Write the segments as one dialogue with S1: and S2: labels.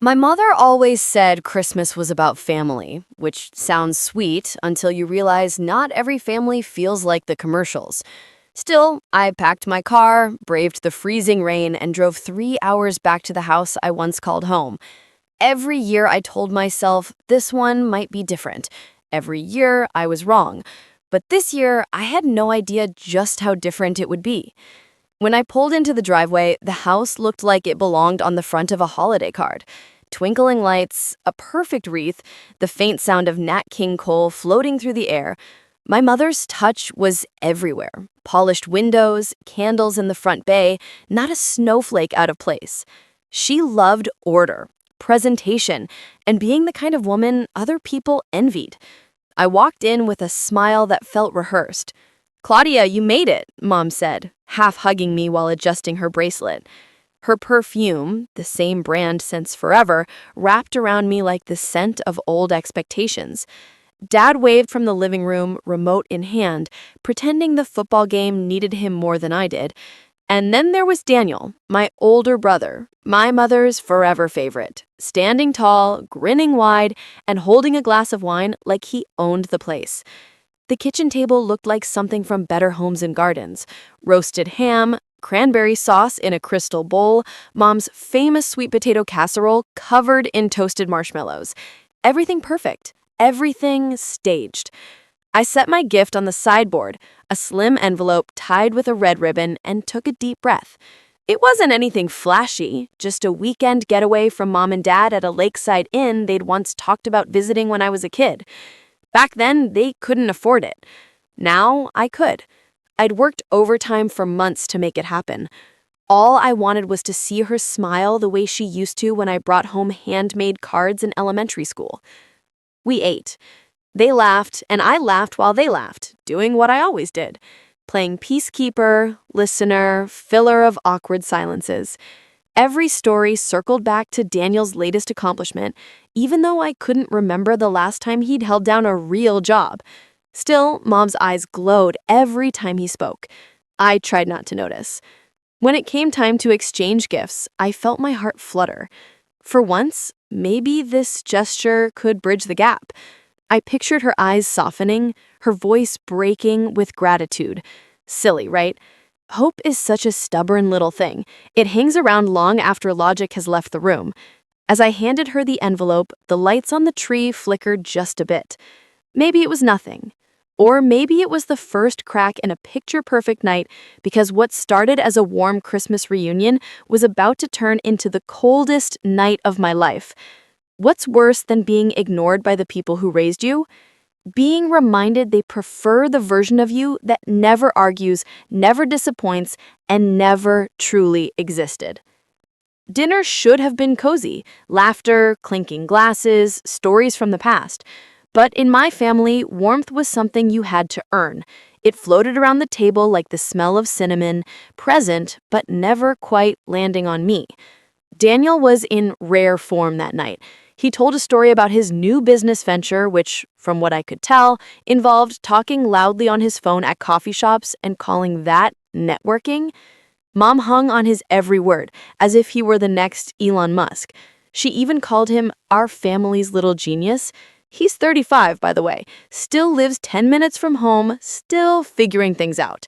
S1: My mother always said Christmas was about family, which sounds sweet until you realize not every family feels like the commercials. Still, I packed my car, braved the freezing rain, and drove 3 hours back to the house I once called home. Every year I told myself this one might be different. Every year I was wrong. But this year I had no idea just how different it would be. When I pulled into the driveway, the house looked like it belonged on the front of a holiday card. Twinkling lights, a perfect wreath, the faint sound of Nat King Cole floating through the air. My mother's touch was everywhere. Polished windows, candles in the front bay, not a snowflake out of place. She loved order, presentation, and being the kind of woman other people envied. I walked in with a smile that felt rehearsed. "Claudia, you made it," Mom said, half hugging me while adjusting her bracelet. Her perfume, the same brand since forever, wrapped around me like the scent of old expectations. Dad waved from the living room, remote in hand, pretending the football game needed him more than I did. And then there was Daniel, my older brother, my mother's forever favorite, standing tall, grinning wide, and holding a glass of wine like he owned the place. The kitchen table looked like something from Better Homes and Gardens. Roasted ham, cranberry sauce in a crystal bowl, Mom's famous sweet potato casserole covered in toasted marshmallows. Everything perfect, everything staged. I set my gift on the sideboard, a slim envelope tied with a red ribbon, and took a deep breath. It wasn't anything flashy, just a weekend getaway from Mom and Dad at a lakeside inn they'd once talked about visiting when I was a kid. Back then, they couldn't afford it. Now, I could. I'd worked overtime for months to make it happen. All I wanted was to see her smile the way she used to when I brought home handmade cards in elementary school. We ate. They laughed, and I laughed while they laughed, doing what I always did, playing peacekeeper, listener, filler of awkward silences. Every story circled back to Daniel's latest accomplishment, even though I couldn't remember the last time he'd held down a real job. Still, Mom's eyes glowed every time he spoke. I tried not to notice. When it came time to exchange gifts, I felt my heart flutter. For once, maybe this gesture could bridge the gap. I pictured her eyes softening, her voice breaking with gratitude. Silly, right? Hope is such a stubborn little thing. It hangs around long after logic has left the room. As I handed her the envelope, the lights on the tree flickered just a bit. Maybe it was nothing. Or maybe it was the first crack in a picture-perfect night because what started as a warm Christmas reunion was about to turn into the coldest night of my life. What's worse than being ignored by the people who raised you? Being reminded they prefer the version of you that never argues, never disappoints, and never truly existed. Dinner should have been cozy, laughter, clinking glasses, stories from the past. But in my family, warmth was something you had to earn. It floated around the table like the smell of cinnamon, present, but never quite landing on me. Daniel was in rare form that night. He told a story about his new business venture, which, from what I could tell, involved talking loudly on his phone at coffee shops and calling that networking. Mom hung on his every word, as if he were the next Elon Musk. She even called him our family's little genius. He's 35, by the way, still lives 10 minutes from home, still figuring things out.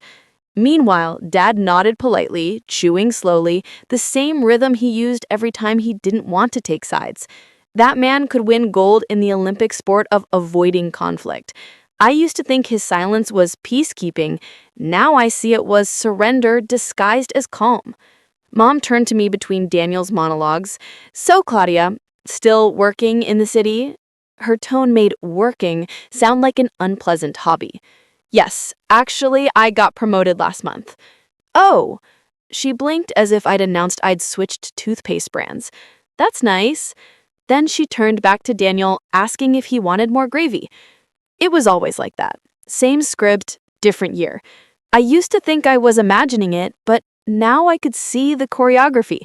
S1: Meanwhile, Dad nodded politely, chewing slowly, the same rhythm he used every time he didn't want to take sides. That man could win gold in the Olympic sport of avoiding conflict. I used to think his silence was peacekeeping. Now I see it was surrender disguised as calm. Mom turned to me between Daniel's monologues. "So, Claudia, still working in the city?" Her tone made working sound like an unpleasant hobby. "Yes, actually, I got promoted last month." "Oh." She blinked as if I'd announced I'd switched toothpaste brands. "That's nice." Then she turned back to Daniel, asking if he wanted more gravy. It was always like that. Same script, different year. I used to think I was imagining it, but now I could see the choreography.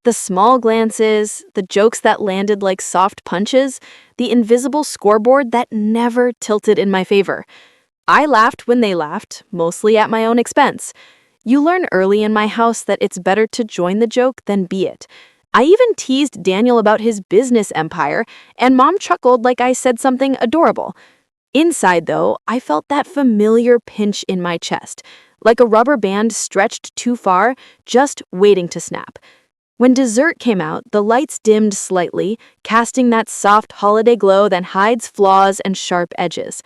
S1: The small glances, the jokes that landed like soft punches, the invisible scoreboard that never tilted in my favor. I laughed when they laughed, mostly at my own expense. You learn early in my house that it's better to join the joke than be it. I even teased Daniel about his business empire, and Mom chuckled like I said something adorable. Inside, though, I felt that familiar pinch in my chest, like a rubber band stretched too far, just waiting to snap. When dessert came out, the lights dimmed slightly, casting that soft holiday glow that hides flaws and sharp edges.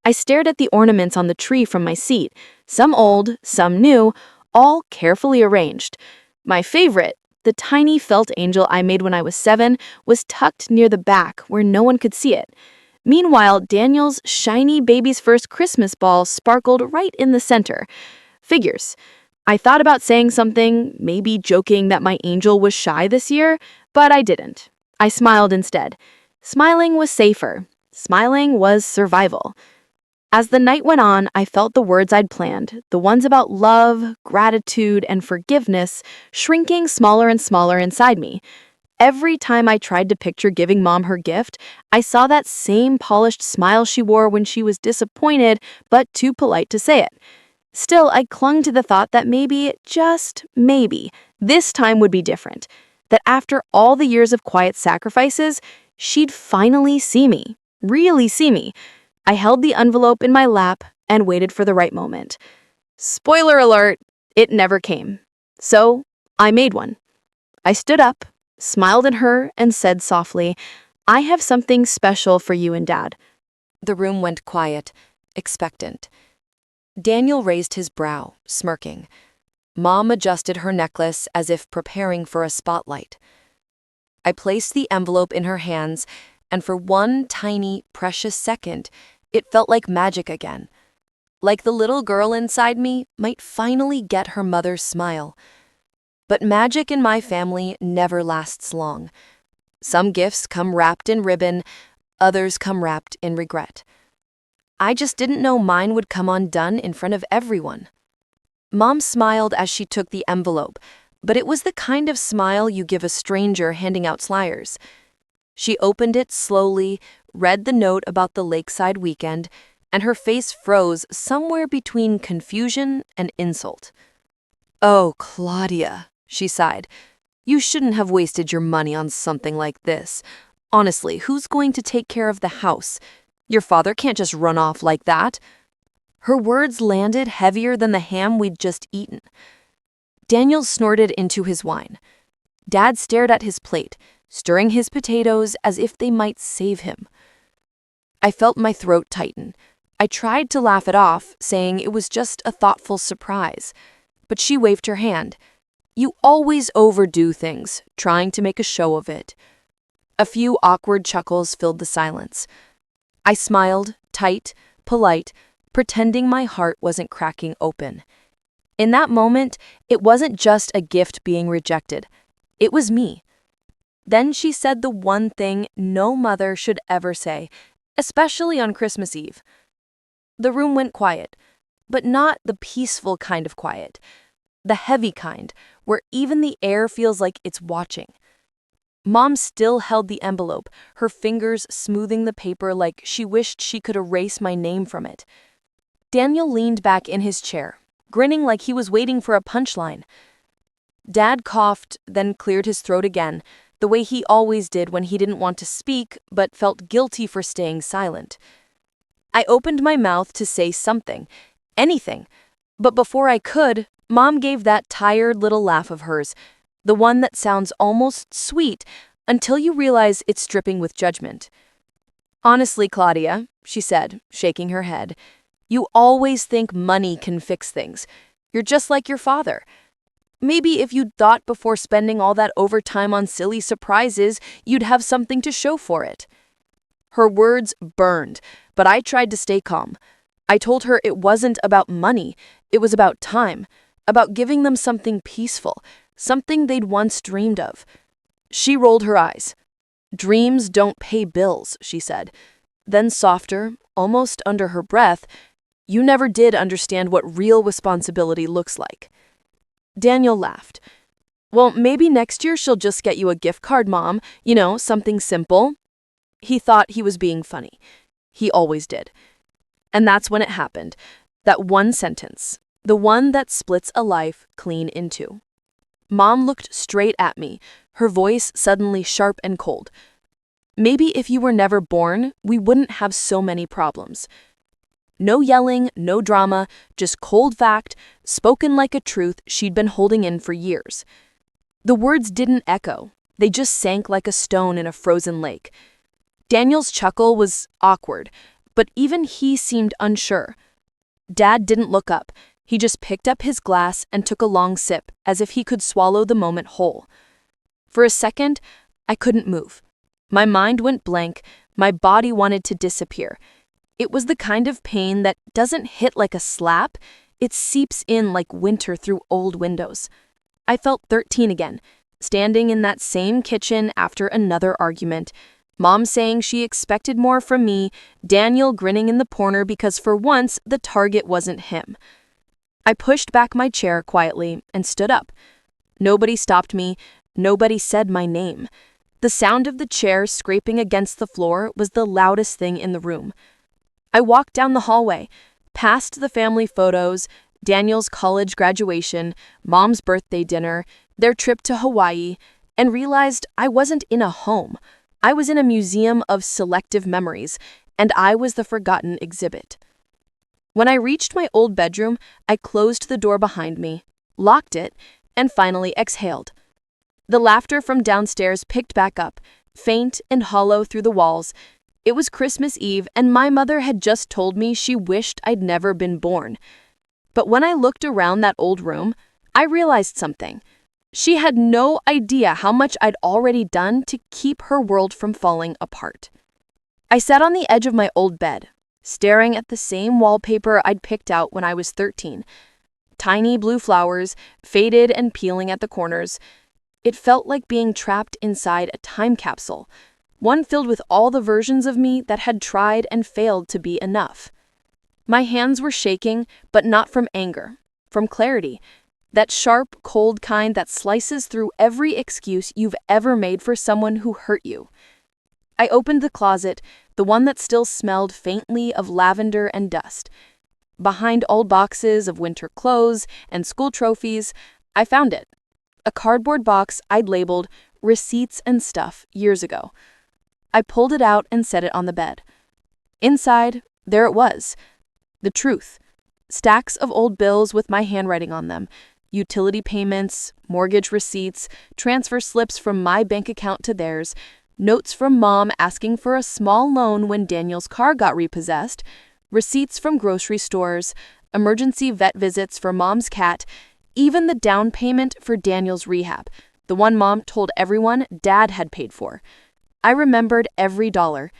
S1: I stared at the ornaments on the tree from my seat, some old, some new, all carefully arranged. My favorite, the tiny felt angel I made when I was 7, was tucked near the back where no one could see it. Meanwhile, Daniel's shiny baby's first Christmas ball sparkled right in the center. Figures. I thought about saying something, maybe joking that my angel was shy this year, but I didn't. I smiled instead. Smiling was safer. Smiling was survival. As the night went on, I felt the words I'd planned, the ones about love, gratitude, and forgiveness, shrinking smaller and smaller inside me. Every time I tried to picture giving Mom her gift, I saw that same polished smile she wore when she was disappointed but too polite to say it. Still, I clung to the thought that maybe, just maybe, this time would be different. That after all the years of quiet sacrifices, she'd finally see me. Really see me. I held the envelope in my lap and waited for the right moment. Spoiler alert, it never came. So, I made one. I stood up, smiled at her, and said softly, "I have something special for you and Dad." The room went quiet, expectant. Daniel raised his brow, smirking. Mom adjusted her necklace as if preparing for a spotlight. I placed the envelope in her hands, and for one tiny, precious second, it felt like magic again. Like the little girl inside me might finally get her mother's smile. But magic in my family never lasts long. Some gifts come wrapped in ribbon, others come wrapped in regret. I just didn't know mine would come undone in front of everyone. Mom smiled as she took the envelope, but it was the kind of smile you give a stranger handing out flyers. She opened it slowly, read the note about the lakeside weekend, and her face froze somewhere between confusion and insult. "Oh, Claudia," she sighed. "You shouldn't have wasted your money on something like this. Honestly, who's going to take care of the house? Your father can't just run off like that." Her words landed heavier than the ham we'd just eaten. Daniel snorted into his wine. Dad stared at his plate, stirring his potatoes as if they might save him. I felt my throat tighten. I tried to laugh it off, saying it was just a thoughtful surprise. But she waved her hand. "You always overdo things, trying to make a show of it." A few awkward chuckles filled the silence. I smiled, tight, polite, pretending my heart wasn't cracking open. In that moment, it wasn't just a gift being rejected. It was me. Then she said the one thing no mother should ever say, especially on Christmas Eve. The room went quiet, but not the peaceful kind of quiet. The heavy kind, where even the air feels like it's watching. Mom still held the envelope, her fingers smoothing the paper like she wished she could erase my name from it. Daniel leaned back in his chair, grinning like he was waiting for a punchline. Dad coughed, then cleared his throat again, the way he always did when he didn't want to speak but felt guilty for staying silent. I opened my mouth to say something, anything, but before I could, Mom gave that tired little laugh of hers, the one that sounds almost sweet until you realize it's dripping with judgment. "Honestly, Claudia," she said, shaking her head, "you always think money can fix things. You're just like your father. Maybe if you'd thought before spending all that overtime on silly surprises, you'd have something to show for it." Her words burned, but I tried to stay calm. I told her it wasn't about money, it was about time, about giving them something peaceful, something they'd once dreamed of. She rolled her eyes. "Dreams don't pay bills," she said. Then softer, almost under her breath, "You never did understand what real responsibility looks like." Daniel laughed. "Well, maybe next year she'll just get you a gift card, Mom. Something simple." He thought he was being funny. He always did. And that's when it happened. That one sentence. The one that splits a life clean in two.
S2: Mom looked straight at me, her voice suddenly sharp and cold. Maybe if you were never born, we wouldn't have so many problems. No yelling, no drama, just cold fact, spoken like a truth she'd been holding in for years. The words didn't echo, they just sank like a stone in a frozen lake. Daniel's chuckle was awkward, but even he seemed unsure. Dad didn't look up, he just picked up his glass and took a long sip, as if he could swallow the moment whole. For a second, I couldn't move. My mind went blank, my body wanted to disappear. It was the kind of pain that doesn't hit like a slap, it seeps in like winter through old windows. I felt 13 again, standing in that same kitchen after another argument. Mom saying she expected more from me, Daniel grinning in the corner because for once the target wasn't him. I pushed back my chair quietly and stood up. Nobody stopped me, nobody said my name. The sound of the chair scraping against the floor was the loudest thing in the room. I walked down the hallway, past the family photos, Daniel's college graduation, Mom's birthday dinner, their trip to Hawaii, and realized I wasn't in a home. I was in a museum of selective memories, and I was the forgotten exhibit. When I reached my old bedroom, I closed the door behind me, locked it, and finally exhaled. The laughter from downstairs picked back up, faint and hollow through the walls. It was Christmas Eve, and my mother had just told me she wished I'd never been born. But when I looked around that old room, I realized something. She had no idea how much I'd already done to keep her world from falling apart. I sat on the edge of my old bed, staring at the same wallpaper I'd picked out when I was 13. Tiny blue flowers, faded and peeling at the corners. It felt like being trapped inside a time capsule, one filled with all the versions of me that had tried and failed to be enough. My hands were shaking, but not from anger, from clarity, that sharp, cold kind that slices through every excuse you've ever made for someone who hurt you. I opened the closet, the one that still smelled faintly of lavender and dust. Behind old boxes of winter clothes and school trophies, I found it. A cardboard box I'd labeled receipts and stuff years ago. I pulled it out and set it on the bed. Inside, there it was. The truth. Stacks of old bills with my handwriting on them. Utility payments, mortgage receipts, transfer slips from my bank account to theirs, notes from Mom asking for a small loan when Daniel's car got repossessed, receipts from grocery stores, emergency vet visits for Mom's cat, even the down payment for Daniel's rehab, the one Mom told everyone Dad had paid for. I remembered every dollar,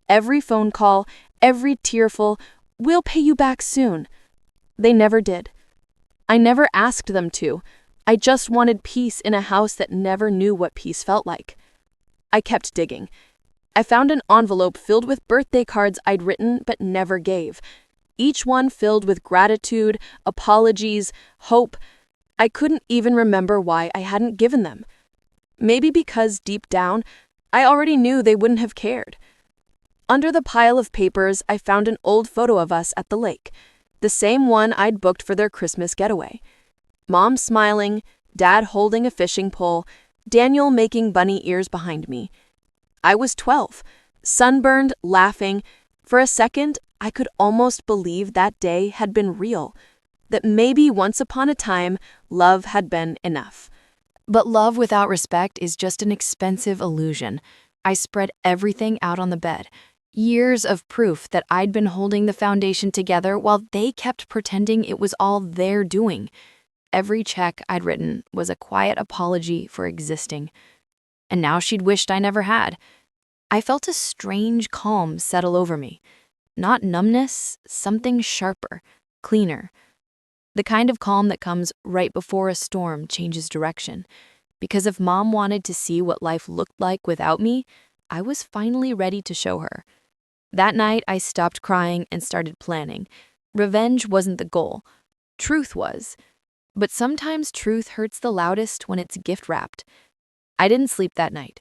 S2: every phone call, every tearful, "We'll pay you back soon." They never did. I never asked them to. I just wanted peace in a house that never knew what peace felt like. I kept digging. I found an envelope filled with birthday cards I'd written but never gave. Each one filled with gratitude, apologies, hope. I couldn't even remember why I hadn't given them. Maybe because deep down, I already knew they wouldn't have cared. Under the pile of papers, I found an old photo of us at the lake, the same one I'd booked for their Christmas getaway. Mom smiling, Dad holding a fishing pole, Daniel making bunny ears behind me. I was 12, sunburned, laughing. For a second, I could almost believe that day had been real, that maybe once upon a time, love had been enough.
S1: But love without respect is just an expensive illusion. I spread everything out on the bed. Years of proof that I'd been holding the foundation together while they kept pretending it was all their doing. Every check I'd written was a quiet apology for existing. And now she'd wished I never had. I felt a strange calm settle over me. Not numbness, something sharper, cleaner. The kind of calm that comes right before a storm changes direction. Because if Mom wanted to see what life looked like without me, I was finally ready to show her. That night, I stopped crying and started planning. Revenge wasn't the goal. Truth was. But sometimes truth hurts the loudest when it's gift-wrapped. I didn't sleep that night.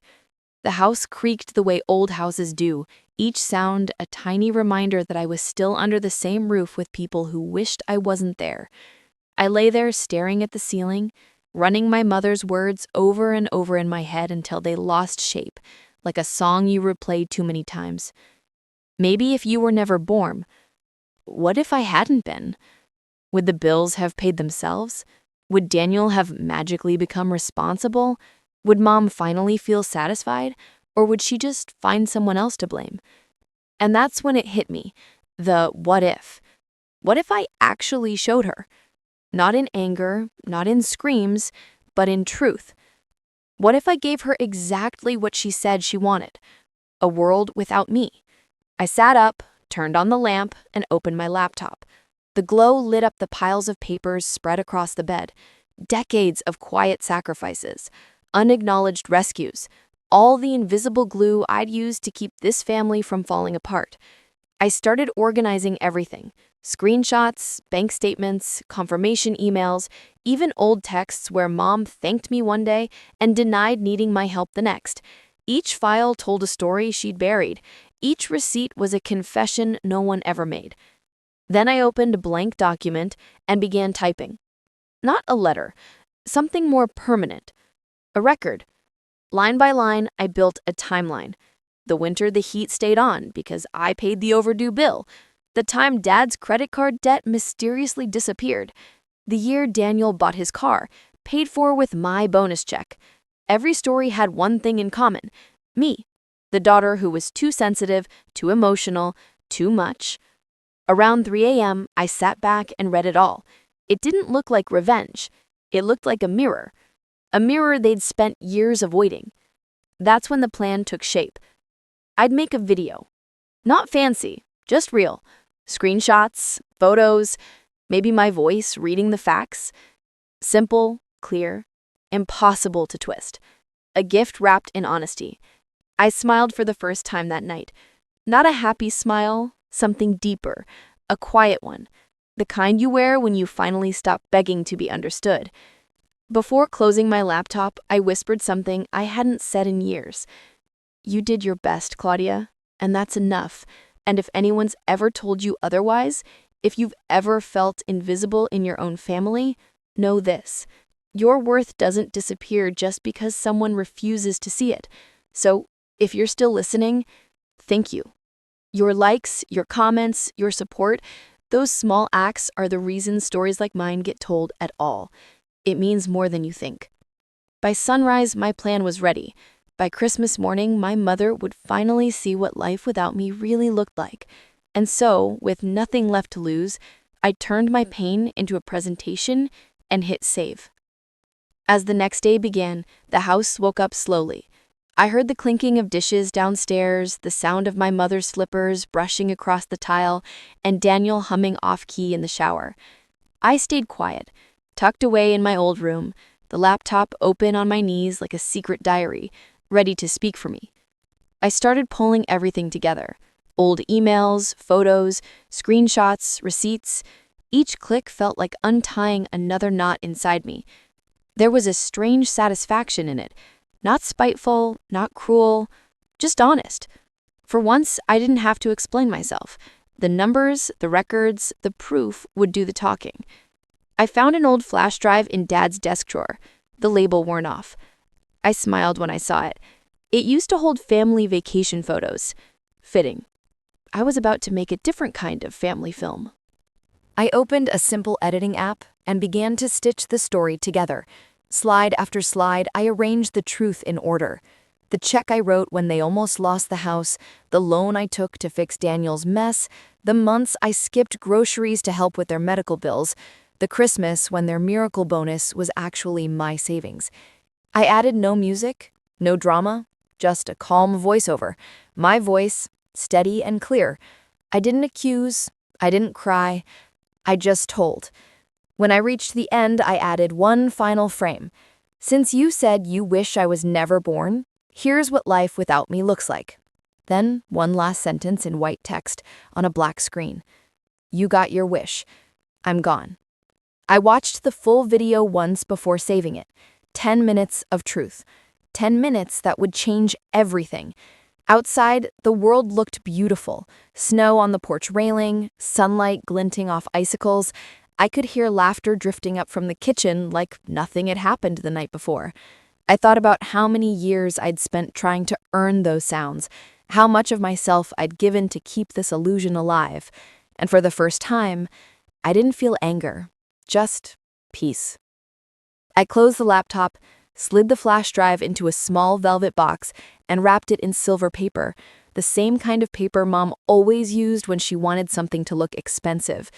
S1: The house creaked the way old houses do, each sound a tiny reminder that I was still under the same roof with people who wished I wasn't there. I lay there staring at the ceiling,
S2: running my mother's words over and over in my head until they lost shape, like a song you replayed too many times. Maybe if you were never born, what if I hadn't been? Would the bills have paid themselves? Would Daniel have magically become responsible? Would Mom finally feel satisfied? Or would she just find someone else to blame? And that's when it hit me, the what if. What if I actually showed her? Not in anger, not in screams, but in truth. What if I gave her exactly what she said she wanted? A world without me. I sat up, turned on the lamp, and opened my laptop. The glow lit up the piles of papers spread across the bed. Decades of quiet sacrifices, unacknowledged rescues, all the invisible glue I'd used to keep this family from falling apart. I started organizing everything. Screenshots, bank statements, confirmation emails, even old texts where Mom thanked me one day and denied needing my help the next. Each file told a story she'd buried. Each receipt was a confession no one ever made. Then I opened a blank document and began typing. Not a letter, something more permanent. A record. Line by line, I built a timeline. The winter the heat stayed on because I paid the overdue bill. The time Dad's credit card debt mysteriously disappeared. The year Daniel bought his car, paid for with my bonus check. Every story had one thing in common. Me, the daughter who was too sensitive, too emotional, too much. Around 3 a.m., I sat back and read it all. It didn't look like revenge. It looked like a mirror they'd spent years avoiding. That's when the plan took shape. I'd make a video. Not fancy, just real. Screenshots, photos, maybe my voice reading the facts. Simple, clear, impossible to twist. A gift wrapped in honesty. I smiled for the first time that night. Not a happy smile, something deeper, a quiet one. The kind you wear when you finally stop begging to be understood. Before closing my laptop, I whispered something I hadn't said in years. You did your best, Claudia, and that's enough. And if anyone's ever told you otherwise, if you've ever felt invisible in your own family, know this. Your worth doesn't disappear just because someone refuses to see it. So, if you're still listening, thank you. Your likes, your comments, your support, those small acts are the reason stories like mine get told at all. It means more than you think. By sunrise, my plan was ready. By Christmas morning, my mother would finally see what life without me really looked like. And so, with nothing left to lose, I turned my pain into a presentation and hit save. As the next day began, the house woke up slowly. I heard the clinking of dishes downstairs, the sound of my mother's slippers brushing across the tile, and Daniel humming off-key in the shower. I stayed quiet, tucked away in my old room, the laptop open on my knees like a secret diary, ready to speak for me. I started pulling everything together. Old emails, photos, screenshots, receipts. Each click felt like untying another knot inside me. There was a strange satisfaction in it. Not spiteful, not cruel, just honest. For once, I didn't have to explain myself. The numbers, the records, the proof would do the talking. I found an old flash drive in Dad's desk drawer, the label worn off. I smiled when I saw it. It used to hold family vacation photos. Fitting. I was about to make a different kind of family film.
S1: I opened a simple editing app and began to stitch the story together. Slide after slide, I arranged the truth in order. The check I wrote when they almost lost the house, the loan I took to fix Daniel's mess, the months I skipped groceries to help with their medical bills, the Christmas when their miracle bonus was actually my savings. I added no music, no drama, just a calm voiceover. My voice, steady and clear. I didn't accuse, I didn't cry, I just told. When I reached the end, I added one final frame. Since you said you wish I was never born, here's what life without me looks like. Then one last sentence in white text on a black screen. You got your wish. I'm gone. I watched the full video once before saving it. 10 minutes of truth. 10 minutes that would change everything. Outside, the world looked beautiful. Snow on the porch railing, sunlight glinting off icicles. I could hear laughter drifting up from the kitchen like nothing had happened the night before. I thought about how many years I'd spent trying to earn those sounds, how much of myself I'd given to keep this illusion alive. And for the first time, I didn't feel anger, just peace. I closed the laptop, slid the flash drive into a small velvet box, and wrapped it in silver paper, the same kind of paper Mom always used when she wanted something to look expensive.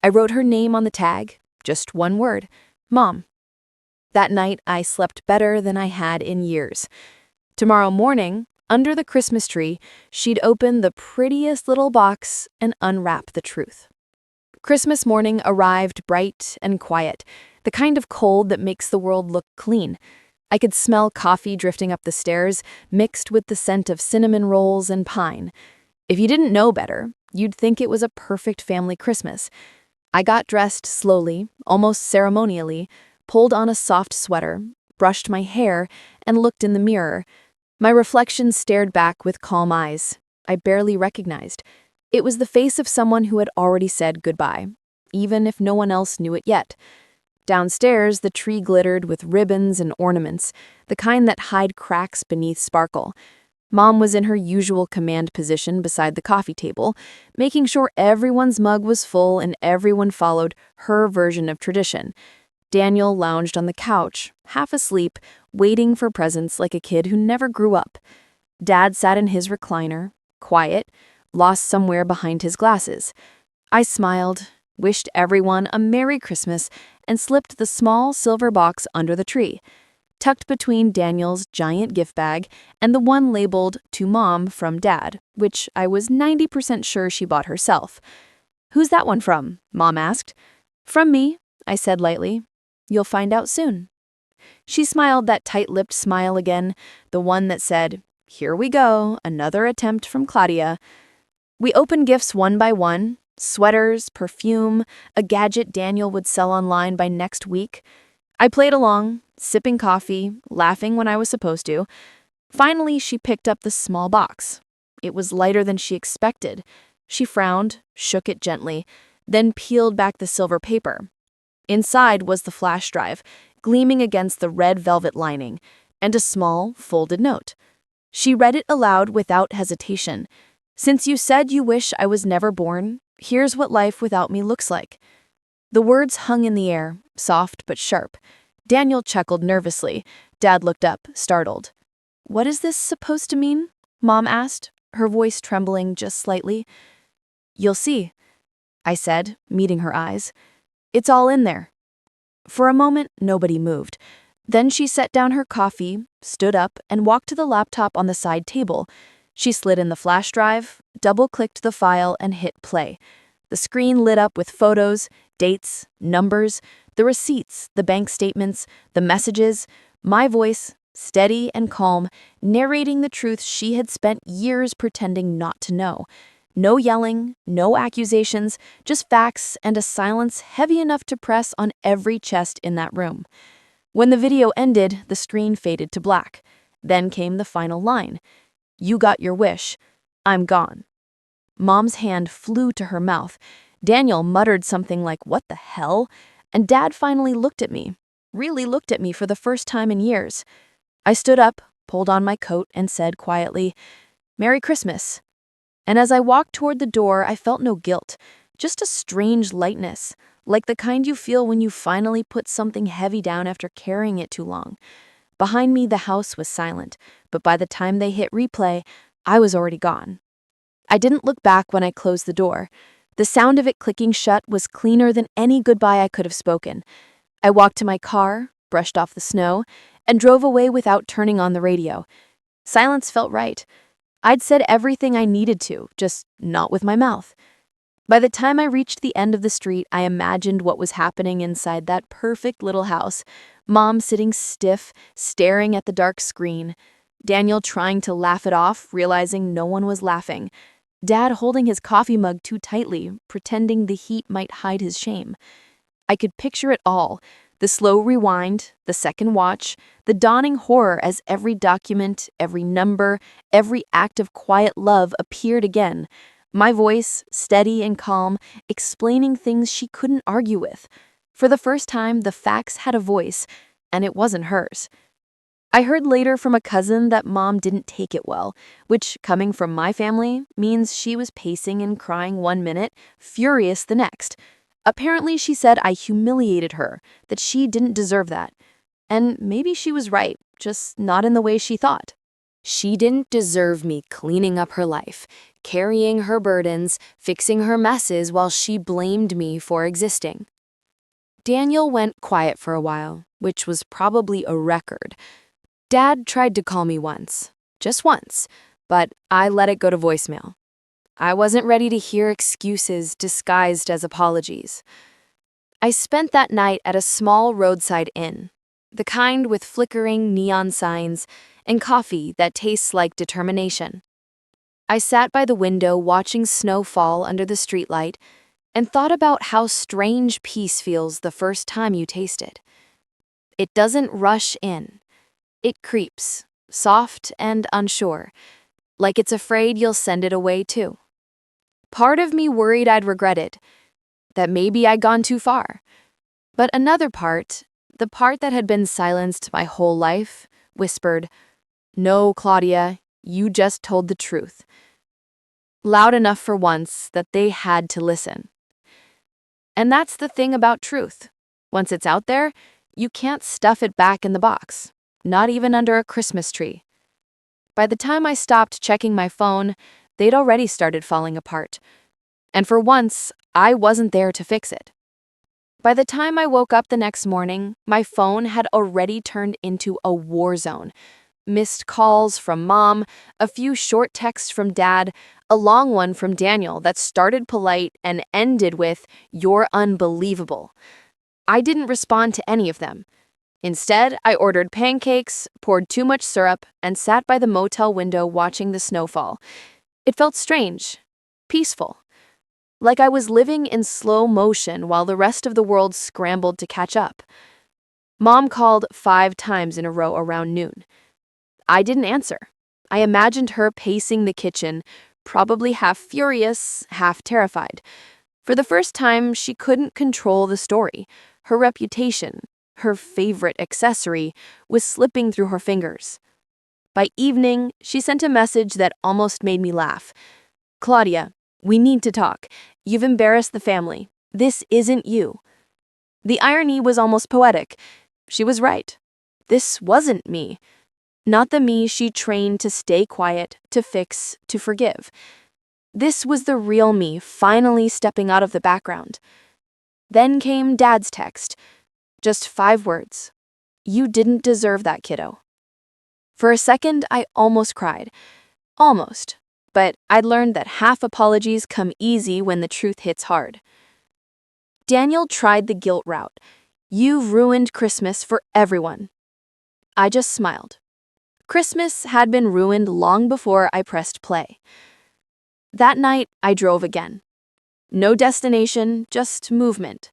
S1: I wrote her name on the tag, just one word, Mom. That night, I slept better than I had in years. Tomorrow morning, under the Christmas tree, she'd open the prettiest little box and unwrap the truth. Christmas morning arrived bright and quiet, the kind of cold that makes the world look clean. I could smell coffee drifting up the stairs, mixed with the scent of cinnamon rolls and pine. If you didn't know better, you'd think it was a perfect family Christmas. I got dressed slowly, almost ceremonially, pulled on a soft sweater, brushed my hair, and looked in the mirror. My reflection stared back with calm eyes. I barely recognized. It was the face of someone who had already said goodbye, even if no one else knew it yet. Downstairs, the tree glittered with ribbons and ornaments, the kind that hide cracks beneath sparkle. Mom was in her usual command position beside the coffee table, making sure everyone's mug was full and everyone followed her version of tradition. Daniel lounged on the couch, half asleep, waiting for presents like a kid who never grew up. Dad sat in his recliner, quiet, lost somewhere behind his glasses. I smiled, wished everyone a Merry Christmas, and slipped the small silver box under the tree, tucked between Daniel's giant gift bag and the one labeled "To Mom" from Dad, which I was 90% sure she bought herself. "Who's that one from?" Mom asked. "From me," I said lightly. "You'll find out soon." She smiled that tight-lipped smile again, the one that said, "Here we go, another attempt from Claudia." We opened gifts one by one, sweaters, perfume, a gadget Daniel would sell online by next week. I played along, sipping coffee, laughing when I was supposed to. Finally, she picked up the small box. It was lighter than she expected. She frowned, shook it gently, then peeled back the silver paper. Inside was the flash drive, gleaming against the red velvet lining, and a small, folded note. She read it aloud without hesitation. "Since you said you wish I was never born, here's what life without me looks like." The words hung in the air, soft but sharp. Daniel chuckled nervously. Dad looked up, startled. "What is this supposed to mean?" Mom asked, her voice trembling just slightly. "You'll see," I said, meeting her eyes. "It's all in there." For a moment, nobody moved. Then she set down her coffee, stood up, and walked to the laptop on the side table. She slid in the flash drive, double-clicked the file, and hit play. The screen lit up with photos, dates, numbers, the receipts, the bank statements, the messages, my voice, steady and calm, narrating the truth she had spent years pretending not to know. No yelling, no accusations, just facts and a silence heavy enough to press on every chest in that room. When the video ended, the screen faded to black. Then came the final line. "You got your wish. I'm gone." Mom's hand flew to her mouth. Daniel muttered something like, "What the hell?" And Dad finally looked at me, really looked at me for the first time in years. I stood up, pulled on my coat, and said quietly, "Merry Christmas." And as I walked toward the door, I felt no guilt, just a strange lightness, like the kind you feel when you finally put something heavy down after carrying it too long. Behind me, the house was silent, but by the time they hit replay, I was already gone. I didn't look back when I closed the door. The sound of it clicking shut was cleaner than any goodbye I could have spoken. I walked to my car, brushed off the snow, and drove away without turning on the radio. Silence felt right. I'd said everything I needed to, just not with my mouth. By the time I reached the end of the street, I imagined what was happening inside that perfect little house. Mom sitting stiff, staring at the dark screen. Daniel trying to laugh it off, realizing no one was laughing. Dad holding his coffee mug too tightly, pretending the heat might hide his shame. I could picture it all. The slow rewind, the second watch, the dawning horror as every document, every number, every act of quiet love appeared again.
S2: My voice, steady and calm, explaining things she couldn't argue with. For the first time, the facts had a voice, and it wasn't hers. I heard later from a cousin that mom didn't take it well, which, coming from my family, means she was pacing and crying 1 minute, furious the next. Apparently, she said I humiliated her, that she didn't deserve that. And maybe she was right, just not in the way she thought.
S1: She didn't deserve me cleaning up her life, carrying her burdens, fixing her messes while she blamed me for existing. Daniel went quiet for a while, which was probably a record. Dad tried to call me once, just once, but I let it go to voicemail. I wasn't ready to hear excuses disguised as apologies. I spent that night at a small roadside inn, the kind with flickering neon signs and coffee that tastes like determination. I sat by the window watching snow fall under the streetlight and thought about how strange peace feels the first time you taste it. It doesn't rush in. It creeps, soft and unsure, like it's afraid you'll send it away too. Part of me worried I'd regret it, that maybe I'd gone too far. But another part, the part that had been silenced my whole life, whispered, "No, Claudia, you just told the truth." Loud enough for once that they had to listen. And that's the thing about truth. Once it's out there, you can't stuff it back in the box, not even under a Christmas tree. By the time I stopped checking my phone, they'd already started falling apart. And for once, I wasn't there to fix it. By the time I woke up the next morning, my phone had already turned into a war zone. Missed calls from mom, a few short texts from dad, a long one from Daniel that started polite and ended with, "You're unbelievable." I didn't respond to any of them. Instead, I ordered pancakes, poured too much syrup, and sat by the motel window watching the snowfall. It felt strange, peaceful, like I was living in slow motion while the rest of the world scrambled to catch up. Mom called 5 times in a row around noon. I didn't answer. I imagined her pacing the kitchen, probably half furious, half terrified. For the first time, she couldn't control the story. Her reputation, her favorite accessory, was slipping through her fingers. By evening, she sent a message that almost made me laugh. "Claudia, we need to talk. You've embarrassed the family. This isn't you." The irony was almost poetic. She was right. This wasn't me. Not the me she trained to stay quiet, to fix, to forgive. This was the real me finally stepping out of the background. Then came Dad's text. Just 5 words. "You didn't deserve that, kiddo." For a second, I almost cried. Almost. But I'd learned that half apologies come easy when the truth hits hard. Daniel tried the guilt route. "You've ruined Christmas for everyone." I just smiled. Christmas had been ruined long before I pressed play. That night, I drove again. No destination, just movement.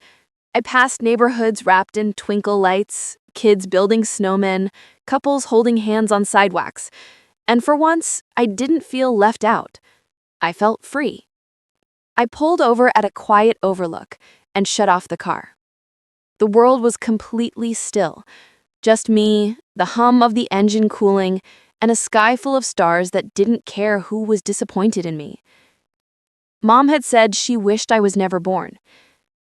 S1: I passed neighborhoods wrapped in twinkle lights, kids building snowmen, couples holding hands on sidewalks. And for once, I didn't feel left out. I felt free. I pulled over at a quiet overlook and shut off the car. The world was completely still. Just me, the hum of the engine cooling, and a sky full of stars that didn't care who was disappointed in me. Mom had said she wished I was never born.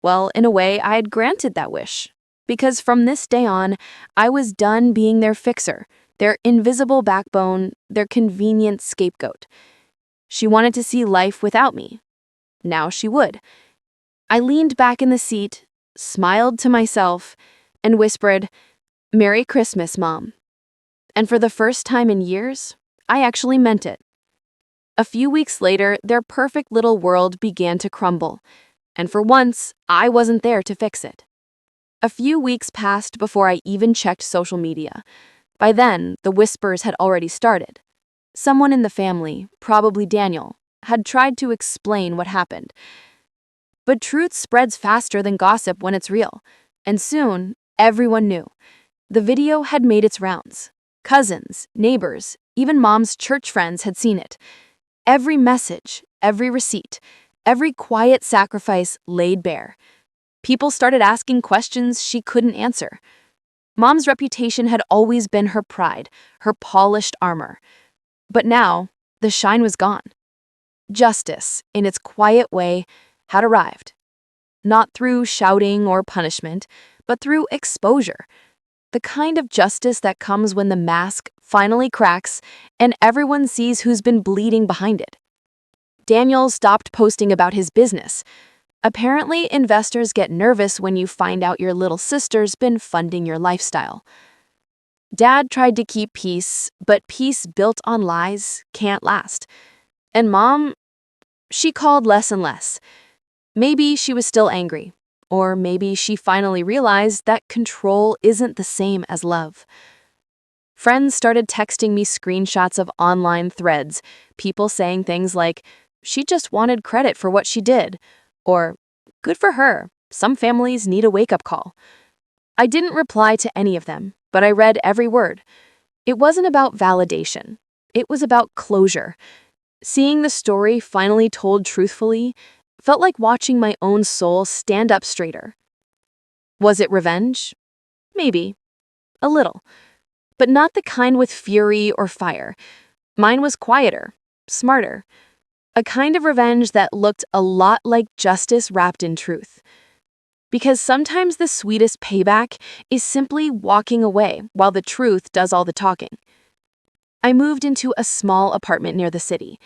S1: Well, in a way, I had granted that wish. Because from this day on, I was done being their fixer, their invisible backbone, their convenient scapegoat. She wanted to see life without me. Now she would. I leaned back in the seat, smiled to myself, and whispered, "Merry Christmas, Mom." And for the first time in years, I actually meant it. A few weeks later, their perfect little world began to crumble. And for once, I wasn't there to fix it. A few weeks passed before I even checked social media. By then, the whispers had already started. Someone in the family, probably Daniel, had tried to explain what happened. But truth spreads faster than gossip when it's real. And soon, everyone knew. The video had made its rounds. Cousins, neighbors, even Mom's church friends had seen it. Every message,
S2: every receipt, every quiet sacrifice laid bare. People started asking questions she couldn't answer. Mom's reputation had always been her pride, her polished armor. But now, the shine was gone. Justice, in its quiet way, had arrived. Not through shouting or punishment, but through exposure. The kind of justice that comes when the mask finally cracks and everyone sees who's been bleeding behind it. Daniel stopped posting about his business. Apparently, investors get nervous when you find out your little sister's been funding your lifestyle. Dad tried to keep peace, but peace built on lies can't last. And Mom, she called less and less. Maybe she was still angry, or maybe she finally realized that control isn't the same as love. Friends started texting me screenshots of online threads, people saying things like, "She just wanted credit for what she did," or "Good for her, some families need a wake-up call." I didn't reply to any of them, but I read every word. It wasn't about validation. It was about closure. Seeing the story finally told truthfully felt like watching my own soul stand up straighter. Was it revenge? Maybe. A little. But not the kind with fury or fire. Mine was quieter, smarter. A kind of revenge that looked a lot like justice wrapped in truth. Because sometimes the sweetest payback is simply walking away while the truth does all the talking. I moved into a small apartment near the city.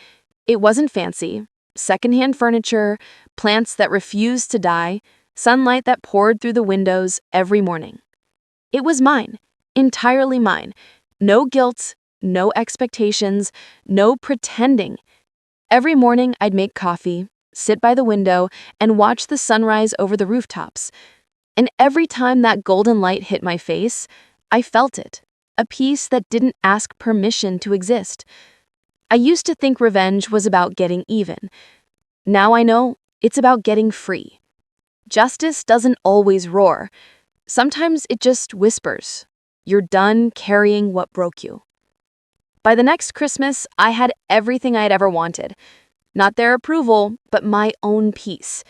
S2: It wasn't fancy. Secondhand furniture, plants that refused to die, sunlight that poured through the windows every morning. It was mine, entirely mine. No guilt, no expectations, no pretending. Every morning I'd make coffee, sit by the window, and watch the sunrise over the rooftops. And every time that golden light hit my face, I felt it, a peace that didn't ask permission to exist. I used to think revenge was about getting even. Now I know it's about getting free. Justice doesn't always roar. Sometimes it just whispers. You're done carrying what broke you. By the next Christmas, I had everything I'd ever wanted. Not their approval, but my own peace.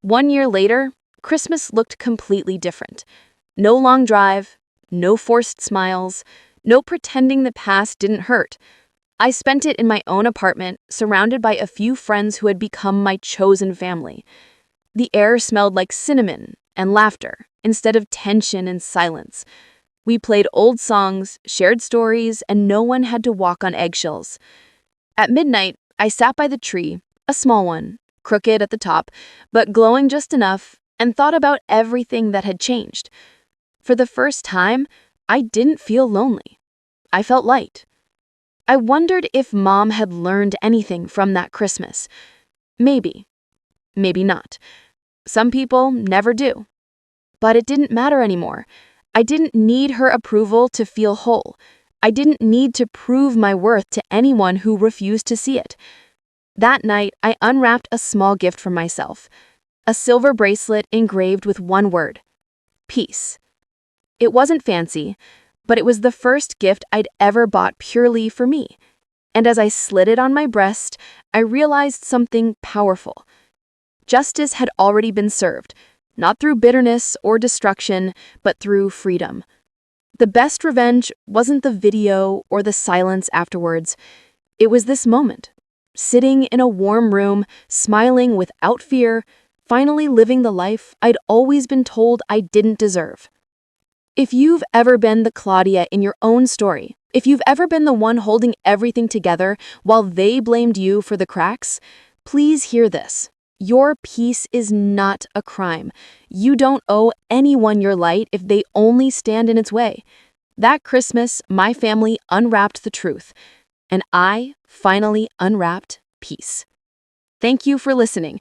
S2: 1 year later, Christmas looked completely different. No long drive, no forced smiles, no pretending the past didn't hurt. I spent it in my own apartment, surrounded by a few friends who had become my chosen family. The air smelled like cinnamon and laughter instead of tension and silence. We played old songs, shared stories, and no one had to walk on eggshells. At midnight, I sat by the tree, a small one, crooked at the top, but glowing just enough, and thought about everything that had changed. For the first time, I didn't feel lonely. I felt light. I wondered if Mom had learned anything from that Christmas. Maybe. Maybe not. Some people never do. But it didn't matter anymore. I didn't need her approval to feel whole. I didn't need to prove my worth to anyone who refused to see it. That night, I unwrapped a small gift for myself. A silver bracelet engraved with one word: peace. It wasn't fancy, but it was the first gift I'd ever bought purely for me. And as I slid it on my breast, I realized something powerful. Justice had already been served, not through bitterness or destruction, but through freedom. The best revenge wasn't the video or the silence afterwards. It was this moment, sitting in a warm room, smiling without fear, finally living the life I'd always been told I didn't deserve. If you've ever been the Claudia in your own story, if you've ever been the one holding everything together while they blamed you for the cracks, please hear this. Your peace is not a crime. You don't owe anyone your light if they only stand in its way. That Christmas, my family unwrapped the truth, and I finally unwrapped peace. Thank you for listening.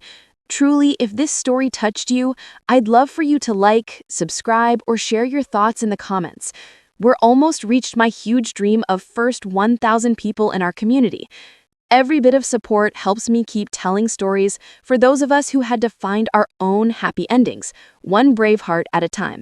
S2: Truly, if this story touched you, I'd love for you to like, subscribe, or share your thoughts in the comments. We're almost reached my huge dream of first 1,000 people in our community. Every bit of support helps me keep telling stories for those of us who had to find our own happy endings, one brave heart at a time.